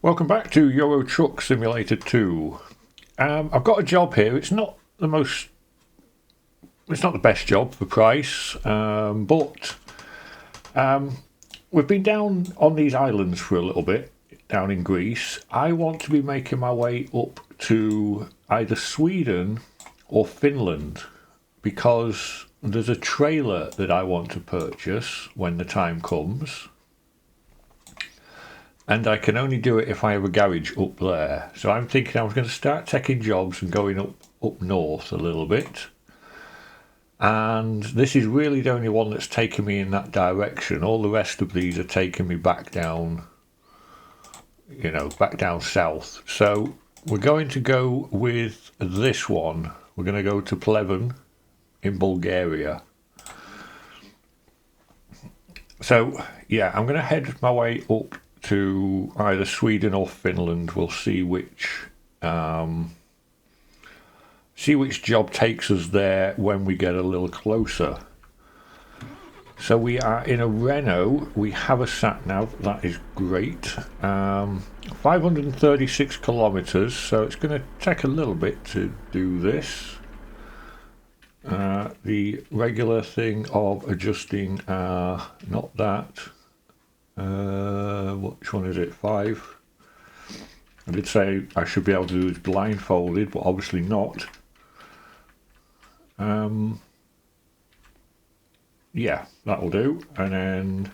Welcome back to Euro Truck Simulator 2. I've got a job here. It's not the best job for price, but we've been down on these islands for a little bit, down in Greece. I want to be making my way up to either Sweden or Finland because there's a trailer that I want to purchase when the time comes. And I can only do it if I have a garage up there. So I'm thinking I was going to start taking jobs and going up north a little bit. And this is really the only one that's taken me in that direction. All the rest of these are taking me back down, back down south. So we're going to go with this one. We're going to go to Pleven in Bulgaria. So, yeah, I'm going to head my way up to either Sweden or Finland. We'll see which job takes us there when we get a little closer. So we are in a Renault. We have a sat nav. That is great. 536 kilometers. So it's going to take a little bit to do this. The regular thing of adjusting, not that. Which one is it? 5. I did say I should be able to do this blindfolded, but obviously not. Yeah, that'll do. And then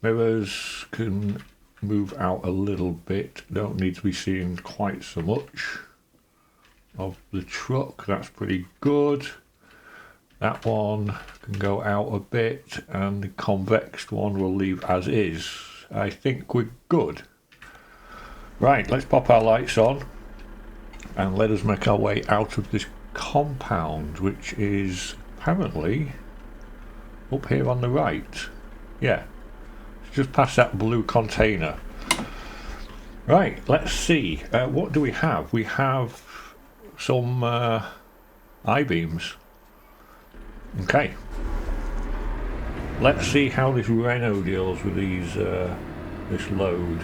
mirrors can move out a little bit. Don't need to be seen quite so much of the truck. That's pretty good. That one can go out a bit, and the convex one will leave as is. I think we're good. Right, let's pop our lights on and let us make our way out of this compound, which is apparently up here on the right. Yeah, it's just past that blue container. Right, let's see. What do we have? We have some I-beams. Okay, let's see how this Renault deals with these this load.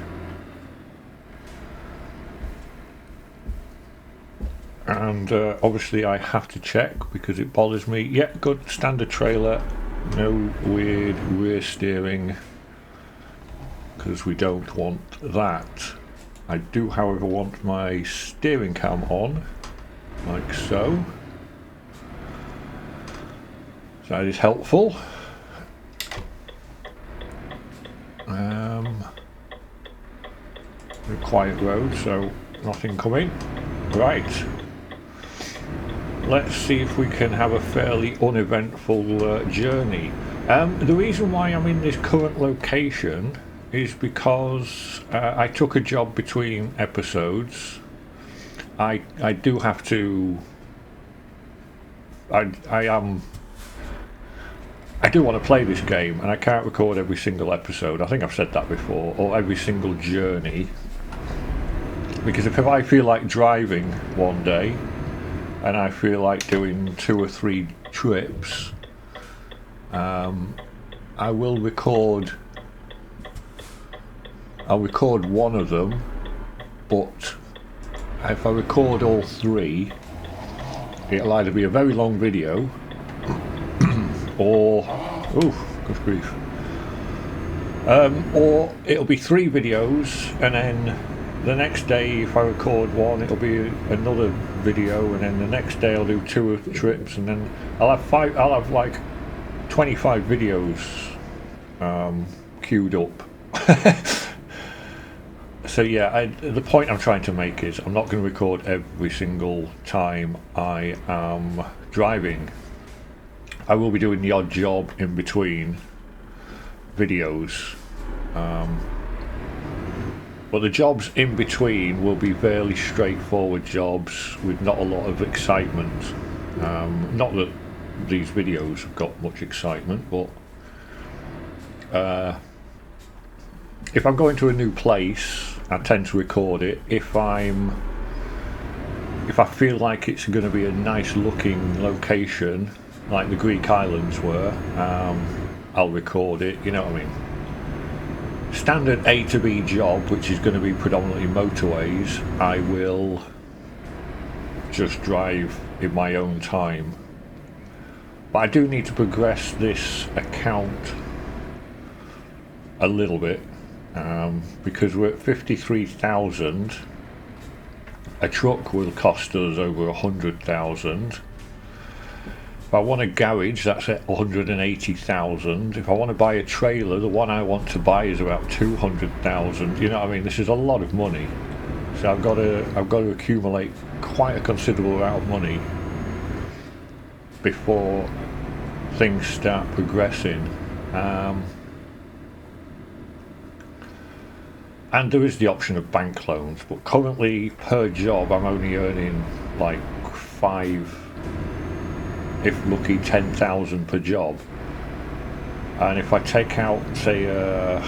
And obviously I have to check because it bothers me. Yeah, good standard trailer, no weird rear steering because we don't want that. I do, however, want my steering cam on, like so. That is helpful. A quiet road, so nothing coming. Right. Let's see if we can have a fairly uneventful journey. The reason why I'm in this current location is because I took a job between episodes. I do have to. I do want to play this game, and I can't record every single episode. I think I've said that before, or every single journey. Because if I feel like driving one day, and I feel like doing 2 or 3 trips, I will record. I'll record one of them, but if I record all 3, it'll either be a very long video, or good grief, or it'll be 3 videos, and then the next day if I record one it'll be another video, and then the next day I'll do 2 trips, and then I'll have like 25 videos queued up. So yeah, the point I'm trying to make is I'm not going to record every single time I am driving. I will be doing the odd job in between videos, but the jobs in between will be fairly straightforward jobs with not a lot of excitement. Not that these videos have got much excitement, but if I'm going to a new place, I tend to record it. If I feel like it's going to be a nice looking location, like the Greek islands were, I'll record it, you know what I mean? standard A to B job, which is going to be predominantly motorways, I will just drive in my own time. But I do need to progress this account a little bit, because we're at 53,000. A truck will cost us over 100,000. If I want a garage, that's at 180,000. If I want to buy a trailer, the one I want to buy is about 200,000. You know what I mean? This is a lot of money. So I've got to accumulate quite a considerable amount of money before things start progressing. And there is the option of bank loans, but currently per job I'm only earning like 5, if lucky 10,000 per job. And if I take out, say, a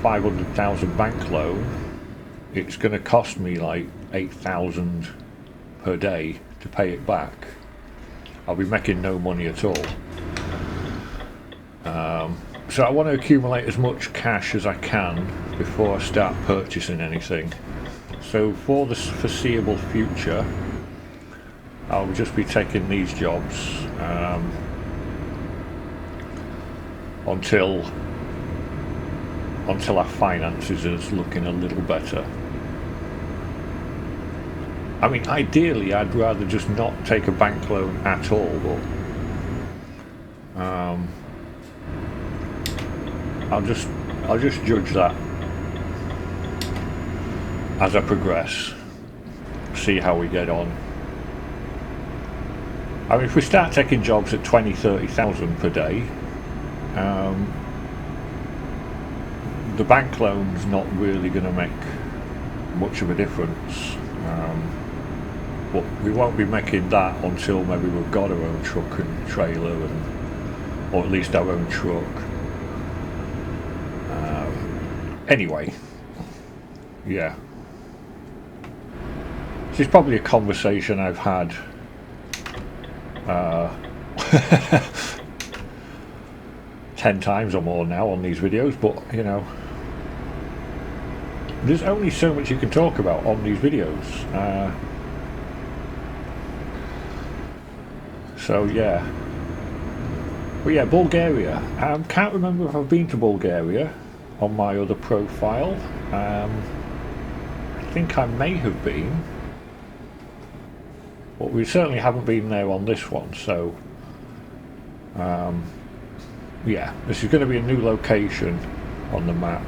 500,000 bank loan, it's going to cost me like 8,000 per day to pay it back. I'll be making no money at all. So I want to accumulate as much cash as I can before I start purchasing anything. So for the foreseeable future, I'll just be taking these jobs until our finances is looking a little better. I mean, ideally I'd rather just not take a bank loan at all, but I'll just judge that as I progress, see how we get on. I mean, if we start taking jobs at 20,000-30,000 per day, the bank loan's not really going to make much of a difference. But we won't be making that until maybe we've got our own truck and trailer, or at least our own truck. Anyway, yeah. This is probably a conversation I've had 10 times or more now on these videos, but you know, there's only so much you can talk about on these videos. So yeah. But yeah, Bulgaria. Can't remember if I've been to Bulgaria on my other profile. I think I may have been, but we certainly haven't been there on this one. So yeah, this is going to be a new location on the map.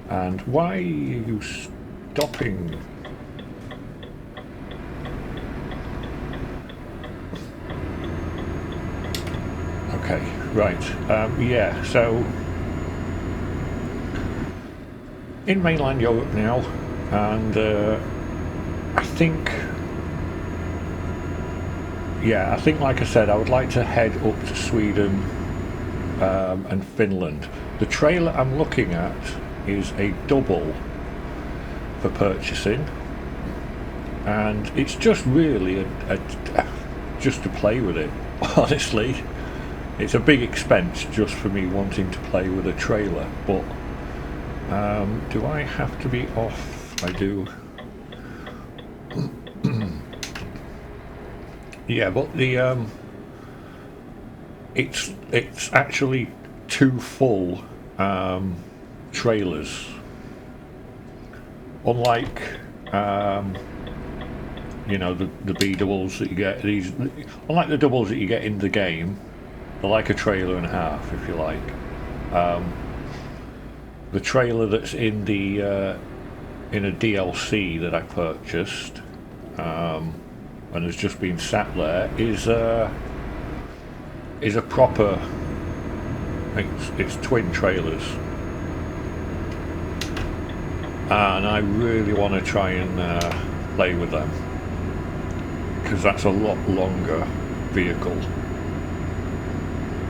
And why are you stopping? Okay, right. Yeah, so in mainland Europe now, and I think, like I said, I would like to head up to Sweden and Finland. The trailer I'm looking at is a double for purchasing, and it's just really just to play with it. Honestly, it's a big expense just for me wanting to play with a trailer, but do I have to be off? I do. Yeah, but the it's actually 2 full trailers, unlike you know, the B doubles that you get, these, unlike the doubles that you get in the game, they're like a trailer and a half, if you like. The trailer that's in the in a DLC that I purchased and has just been sat there is a proper. It's twin trailers, and I really want to try and play with them, because that's a lot longer vehicle,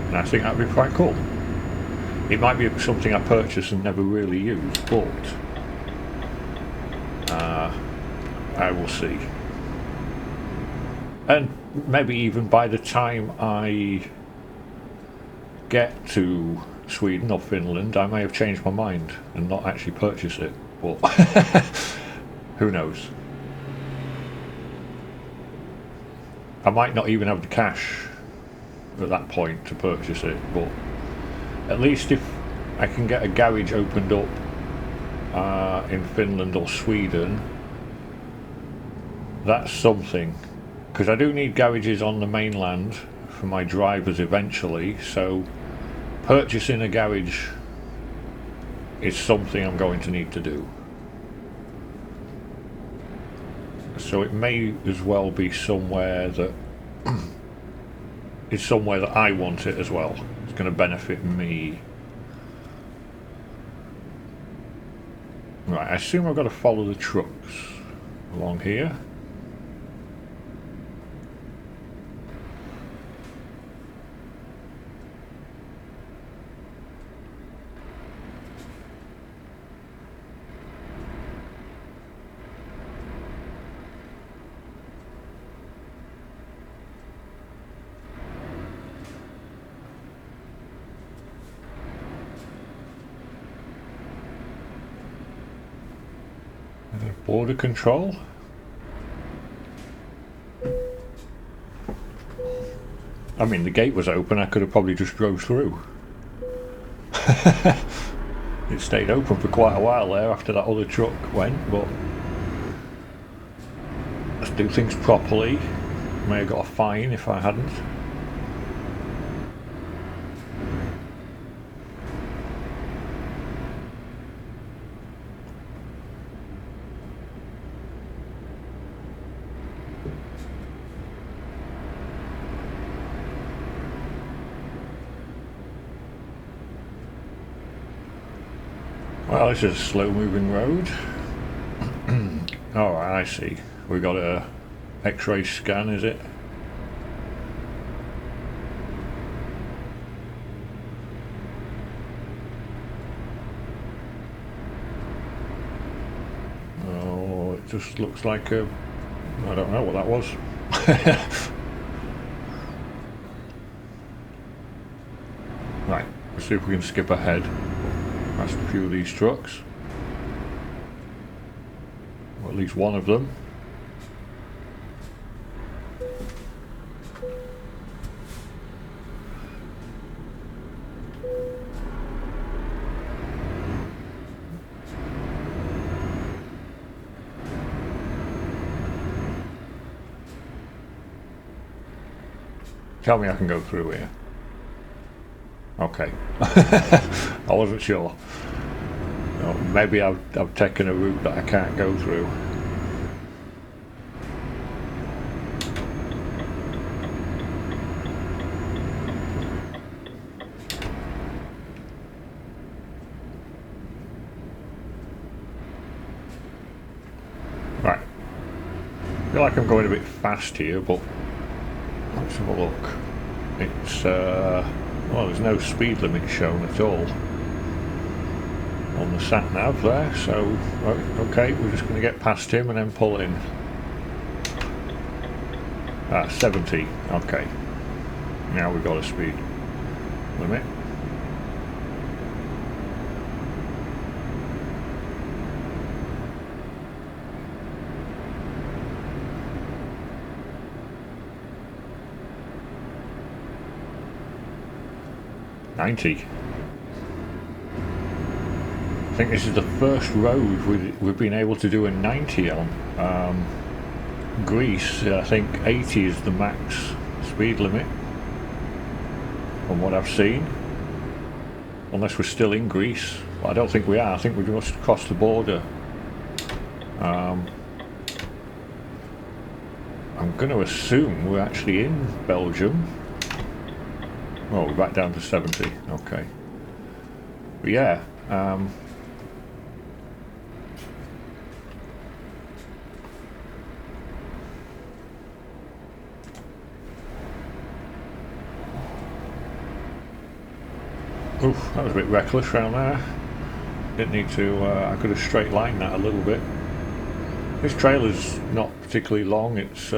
and I think that'd be quite cool. It might be something I purchased and never really used, but I will see. And maybe even by the time I get to Sweden or Finland, I may have changed my mind and not actually purchase it, but who knows. I might not even have the cash at that point to purchase it, but at least if I can get a garage opened up in Finland or Sweden, that's something, because I do need garages on the mainland for my drivers eventually, so purchasing a garage is something I'm going to need to do. So it may as well be somewhere that it's somewhere that I want it as well. It's going to benefit me. Right, I assume I've got to follow the trucks along here. Border control. I mean, the gate was open, I could have probably just drove through. It stayed open for quite a while there after that other truck went, but let's do things properly. May have got a fine if I hadn't. Well, this is a slow moving road. Alright, I see. We got a X-ray scan, is it? Oh, it just looks like a... I don't know what that was. Right, let's see if we can skip ahead past a few of these trucks, or at least one of them. Tell me I can go through here. Okay. I wasn't sure. No, maybe I've taken a route that I can't go through. Right. I feel like I'm going a bit fast here, but let's have a look. It's well, there's no speed limit shown at all on the sat nav there, so okay, we're just going to get past him and then pull in. 70, okay. Now we've got a speed limit. I think this is the first road we've been able to do a 90 on. Greece, I think 80 is the max speed limit from what I've seen, unless we're still in Greece, but I don't think we are. I think we must cross the border. I'm going to assume we're actually in Belgium. Oh, we're back down to 70, okay. But yeah, oof, that was a bit reckless round there. Didn't need to, I could have straight lined that a little bit. This trailer's not particularly long, it's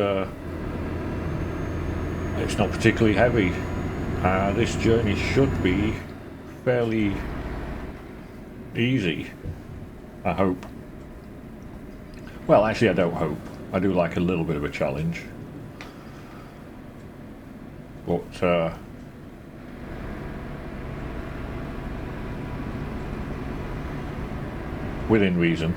not particularly heavy. This journey should be fairly easy, I hope. Well, actually I don't hope. I do like a little bit of a challenge. But within reason.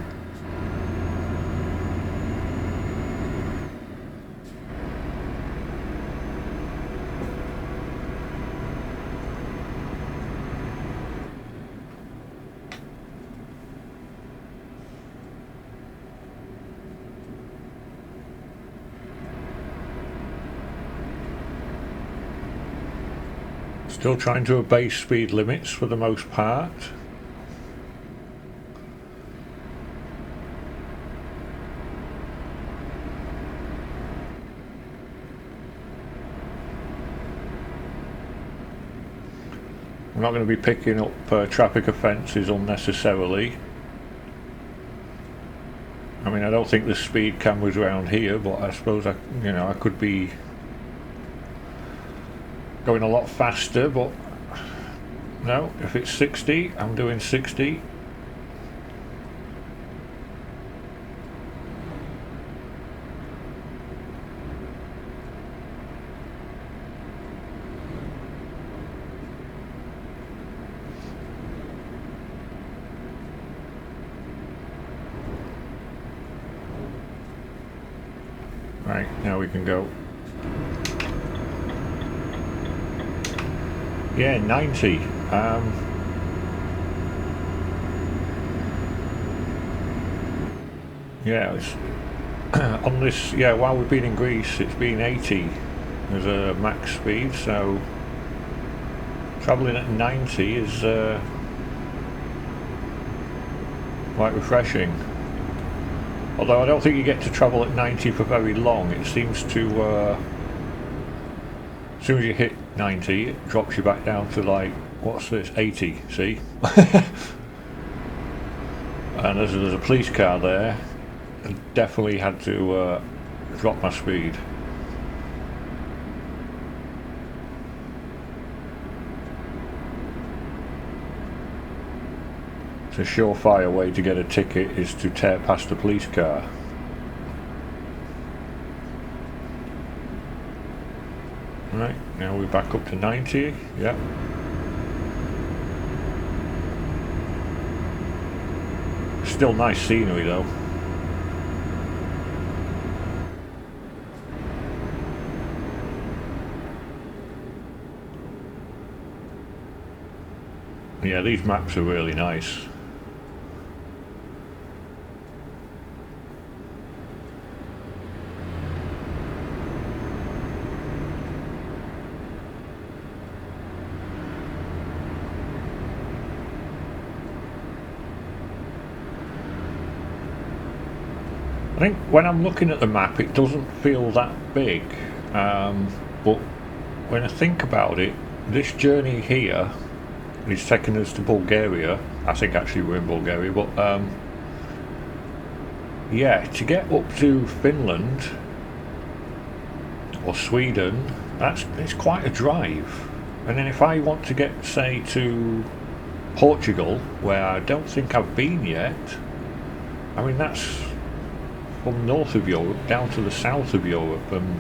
Still trying to obey speed limits for the most part. I'm not going to be picking up traffic offences unnecessarily. I mean, I don't think there's speed cameras around here, but I suppose I could be going a lot faster, but no, if it's 60, I'm doing 60. Right, now we can go. Yeah, 90. Yeah, it's on this. Yeah, while we've been in Greece, it's been 80 as a max speed. So travelling at 90 is quite refreshing. Although I don't think you get to travel at 90 for very long. It seems to. As soon as you hit 90, it drops you back down to like, what's this, 80, see? And as there's a police car there, I definitely had to drop my speed. It's a surefire way to get a ticket is to tear past a police car. Right, now we're back up to 90, yeah. Still nice scenery though. Yeah, these maps are really nice. I think when I'm looking at the map it doesn't feel that big, but when I think about it, this journey here is taking us to Bulgaria. I think actually we're in Bulgaria, but yeah, to get up to Finland or Sweden, it's quite a drive. And then if I want to get, say, to Portugal, where I don't think I've been yet, I mean that's from north of Europe down to the south of Europe, and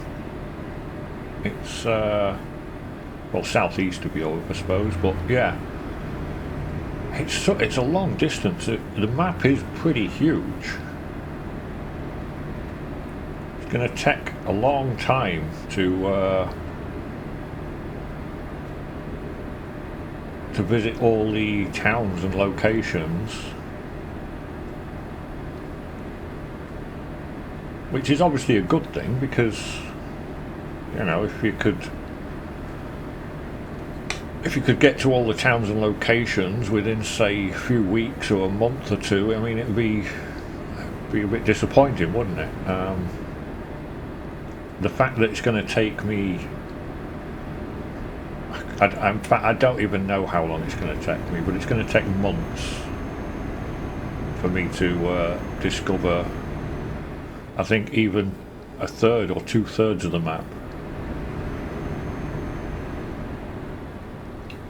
it's well, southeast of Europe I suppose, but yeah, it's a long distance. The map is pretty huge. It's going to take a long time to visit all the towns and locations, which is obviously a good thing, because if you could get to all the towns and locations within, say, a few weeks or a month or two, I mean, it'd be a bit disappointing, wouldn't it? The fact that it's going to take me, in fact, I don't even know how long it's going to take me, but it's going to take months for me to discover, I think, even a third or 2/3 of the map.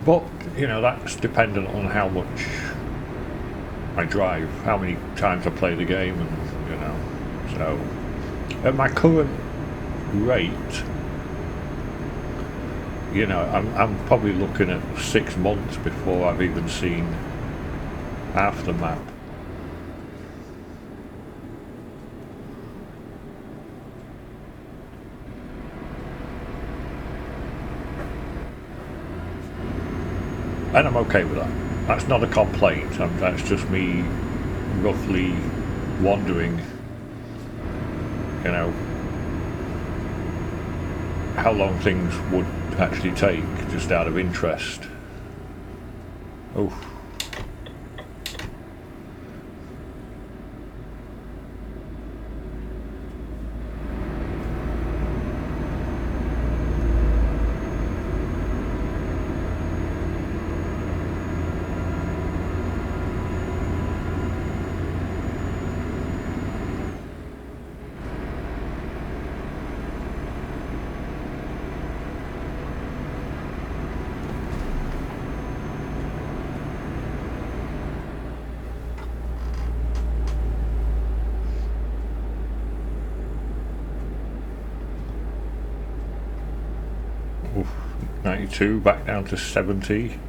But, you know, that's dependent on how much I drive, how many times I play the game, and, you know, so at my current rate, you know, I'm probably looking at 6 months before I've even seen half the map. And I'm okay with that. That's not a complaint. That's just me roughly wondering, you know, how long things would actually take, just out of interest. Oh. Oof, 92, back down to 70.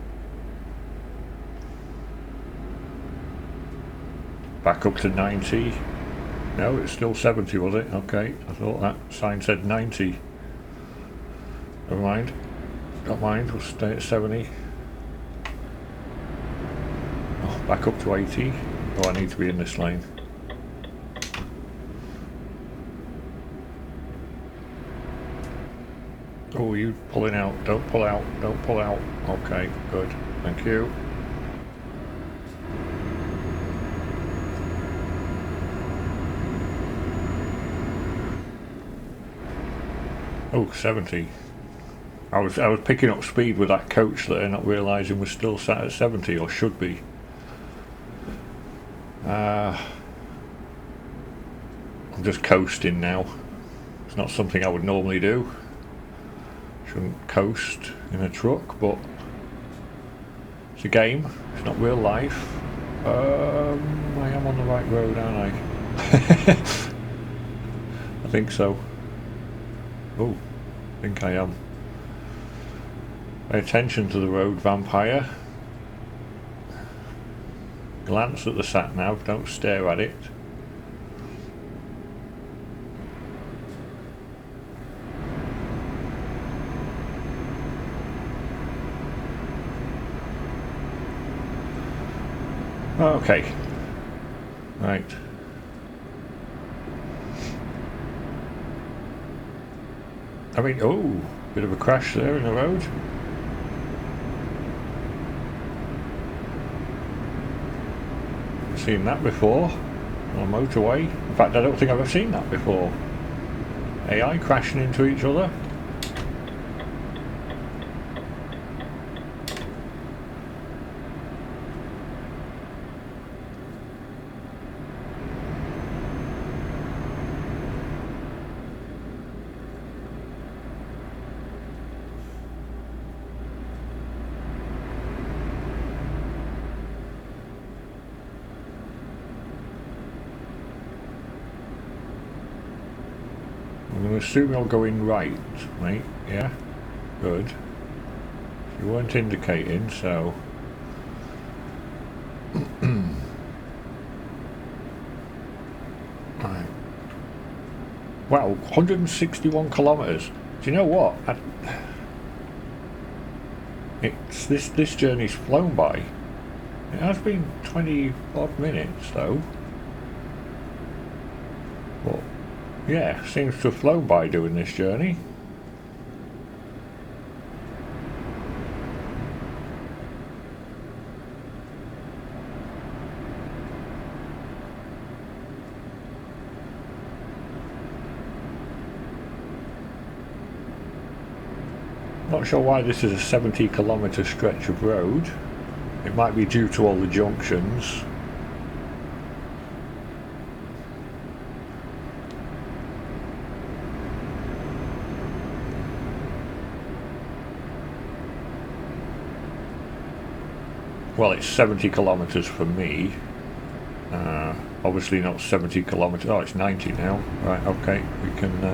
Back up to 90. No, it's still 70, was it? Okay, I thought that sign said 90. Never mind. Don't mind, we'll stay at 70. Oh, back up to 80. Oh, I need to be in this lane. Oh, you pulling out. Don't pull out. Don't pull out. Okay, good. Thank you. Oh, 70. I was picking up speed with that coach there, not realising we're still sat at 70, or should be. I'm just coasting now. It's not something I would normally do. Shouldn't coast in a truck, but it's a game. It's not real life. I am on the right road, aren't I? I think so. Oh, I think I am. Pay attention to the road, vampire. Glance at the sat-nav, don't stare at it. Okay. Right. I mean, oh, bit of a crash there in the road. Seen that before on a motorway. In fact, I don't think I've ever seen that before. AI crashing into each other. I'm going to assume you're going right, mate. Yeah? Good. You weren't indicating, so... Right. Wow, 161 kilometres. Do you know what? This journey's flown by. It has been 20 odd minutes, though. But... yeah, seems to have flown by doing this journey. Not sure why this is a 70-kilometre stretch of road. It might be due to all the junctions. well, it's 70 kilometres for me. Obviously not 70 kilometres. Oh, it's 90 now. Right, okay, we can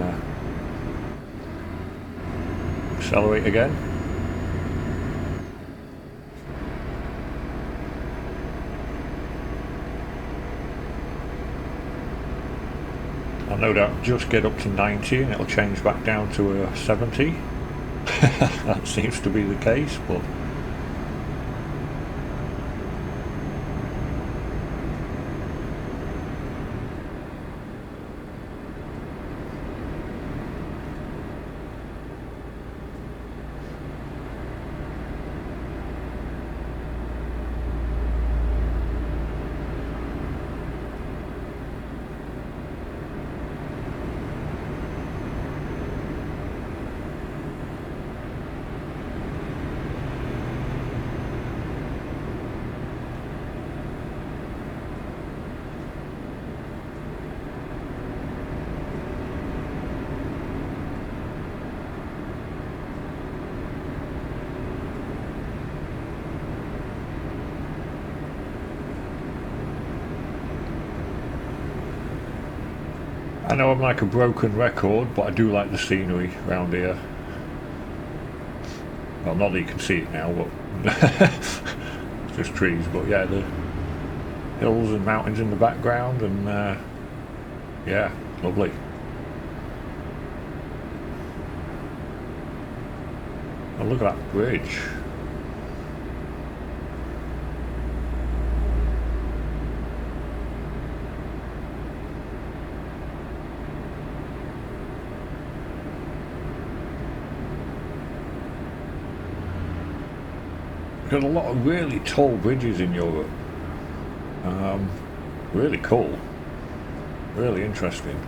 accelerate again. I'll no doubt just get up to 90 and it'll change back down to a 70. That seems to be the case, but I know I'm like a broken record, but I do like the scenery around here. Well, not that you can see it now, but it's just trees. But yeah, the hills and mountains in the background, and yeah, lovely. Oh, look at that bridge. Got a lot of really tall bridges in Europe. Really cool. Really interesting.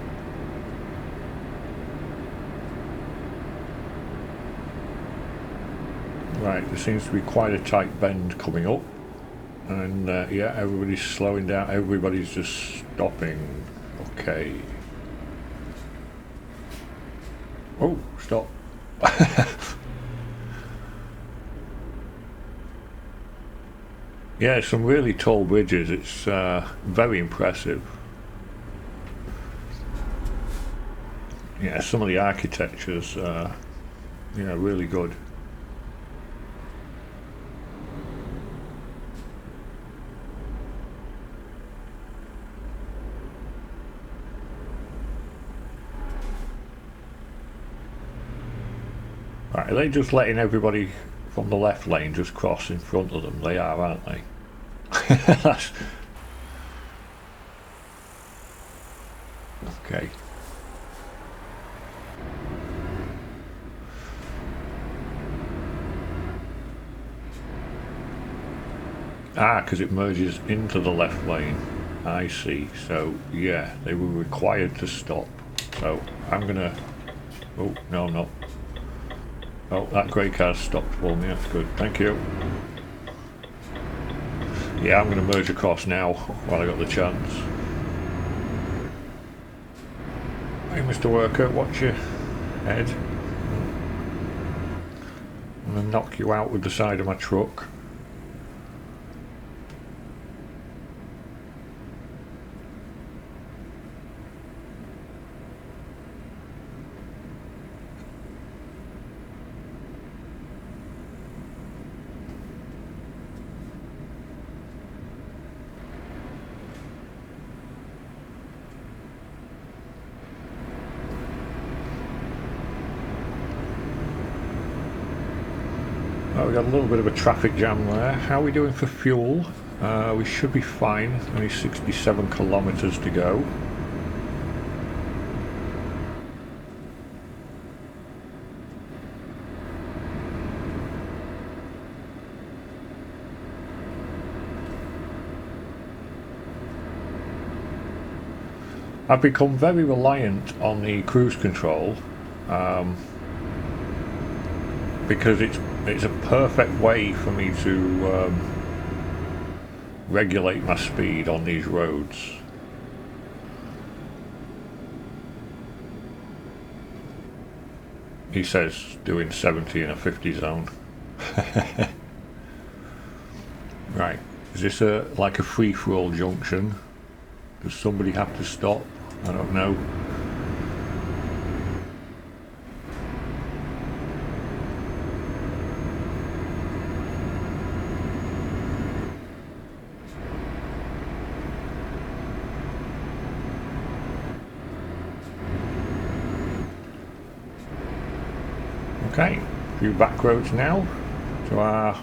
Right, there seems to be quite a tight bend coming up. And yeah, everybody's slowing down. Everybody's just stopping. Okay. Oh, stop. Yeah, some really tall bridges. It's very impressive. Yeah, some of the architecture's yeah, really good. Right, are they just letting everybody from the left lane just cross in front of them? They are, aren't they? Okay. Ah, because it merges into the left lane. I see. So, yeah, they were required to stop. So, I'm gonna... Oh, no, I'm not. Oh, that grey car's stopped for me. That's good. Thank you. Yeah, I'm going to merge across now while I got the chance. Hey, Mr. Worker, watch your head. I'm going to knock you out with the side of my truck. We got a little bit of a traffic jam there. How are we doing for fuel? We should be fine. Only 67 kilometres to go. I've become very reliant on the cruise control because it's a perfect way for me to regulate my speed on these roads. He says doing 70 in a 50 zone. Right. Is this like a free-for-all junction? Does somebody have to stop? I don't know. Okay, a few back roads now to our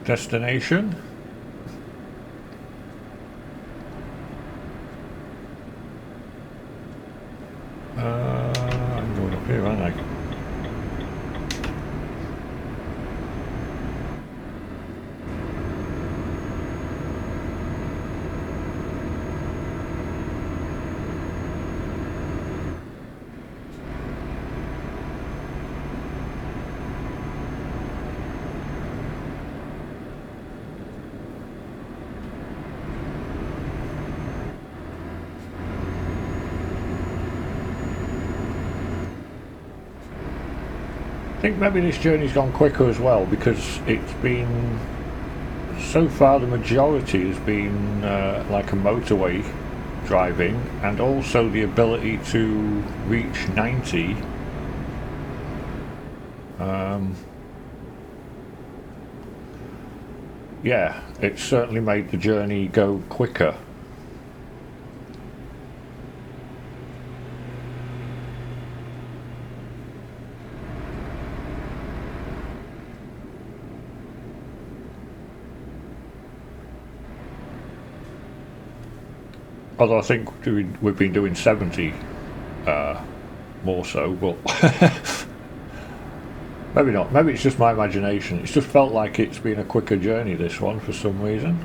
destination. I'm going up here, aren't I? I think maybe this journey's gone quicker as well because it's been, so far the majority has been like a motorway driving, and also the ability to reach 90. Yeah, it's certainly made the journey go quicker. Although I think we've been doing 70 more so, but maybe not. Maybe it's just my imagination. It's just felt like it's been a quicker journey, this one, for some reason.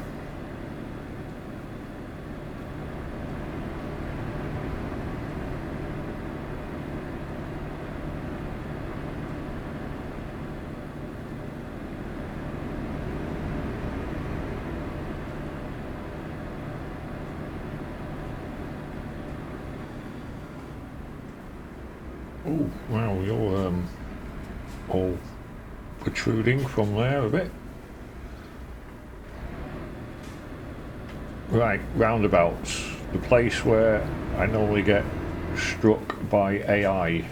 Oh, wow, you're all protruding from there a bit. Right, roundabouts. The place where I normally get struck by AI.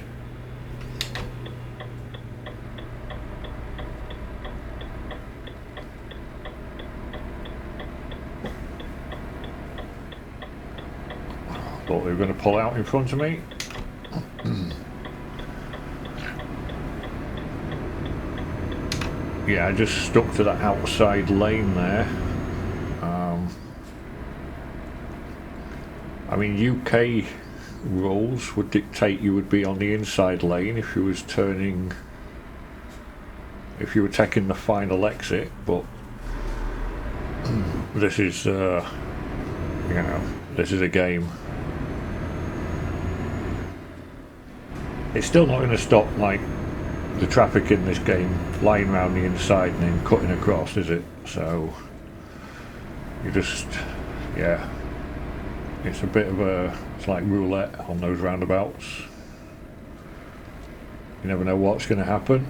Thought they were going to pull out in front of me. Yeah, I just stuck to that outside lane there. I mean, UK rules would dictate you would be on the inside lane if you was turning, if you were taking the final exit, but this is, you know, this is a game. It's still not going to stop, like, the traffic in this game lying around the inside and then cutting across, is it? So you just, yeah, it's a bit of a, it's like roulette on those roundabouts. You never know what's going to happen.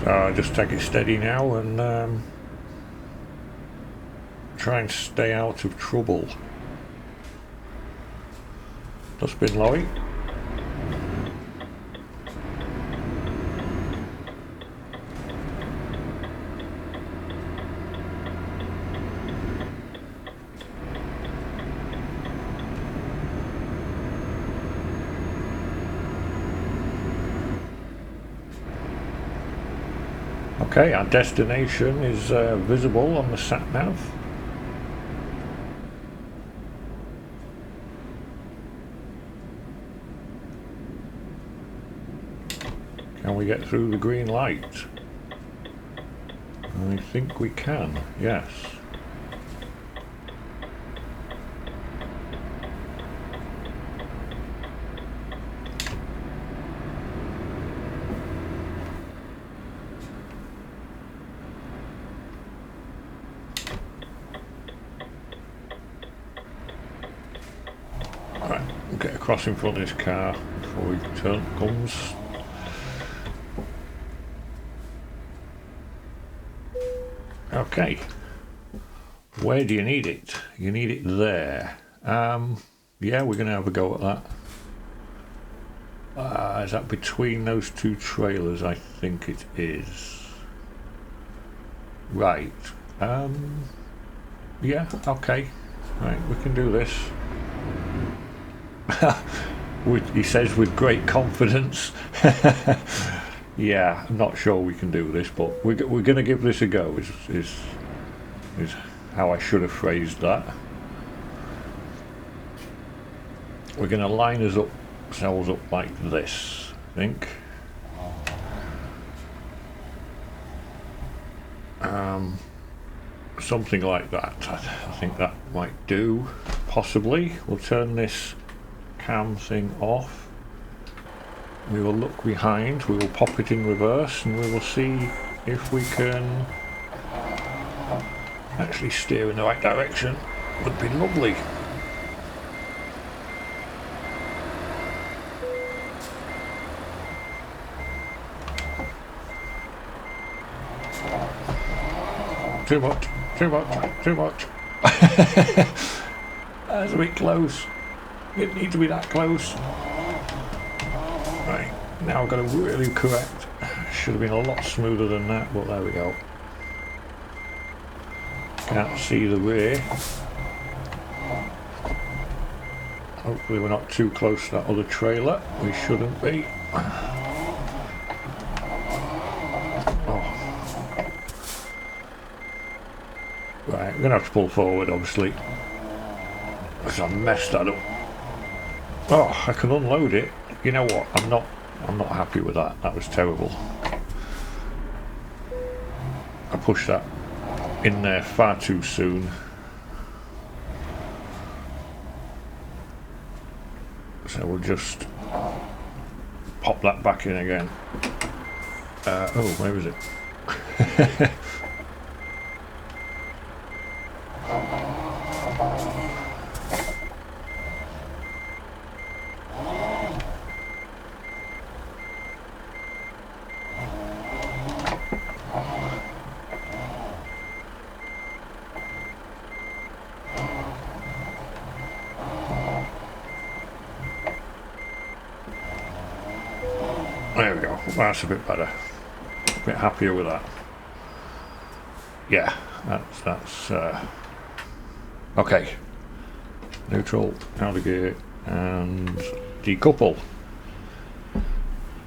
So I just take it steady now and try and stay out of trouble. Dustbin lorry. Okay, our destination is visible on the sat-nav. Can we get through the green light? I think we can, yes. across in front of this car before he comes. Okay. Where do you need it? You need it there. Yeah, we're going to have a go at that. Is that between those two trailers? I think it is. Right. Yeah, okay. Right, we can do this. He says with great confidence. Yeah, I'm not sure we can do this, but we're going to give this a go, is how I should have phrased that. We're going to line ourselves up like this, I think. Something like that. I think that might do, possibly. We'll turn this cam thing off. We will look behind, we will pop it in reverse, and we will see if we can actually steer in the right direction. Would be lovely. Too much, too much, too much. That's a bit close. Didn't need to be that close. Right, now I've got to really correct. Should have been a lot smoother than that, but there we go. Can't see the rear. Hopefully we're not too close to that other trailer. We shouldn't be. Right, we're going to have to pull forward, obviously, because I messed that up. Oh, I can unload it. You know what? I'm not happy with that. That was terrible. I pushed that in there far too soon. So we'll just pop that back in again. Oh, where is it? There we go, that's a bit better. A bit happier with that. Yeah, that's okay. Neutral, out of gear, and decouple.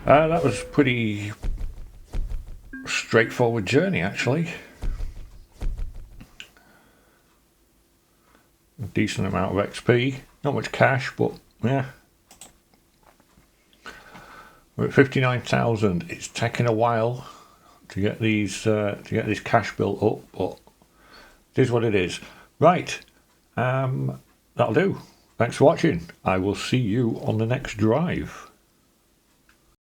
That was a pretty straightforward journey, actually. A decent amount of XP, not much cash, but yeah. We're at 59,000. It's taken a while to get these to get this cash built up, but it is what it is. Right, that'll do. Thanks for watching. I will see you on the next drive.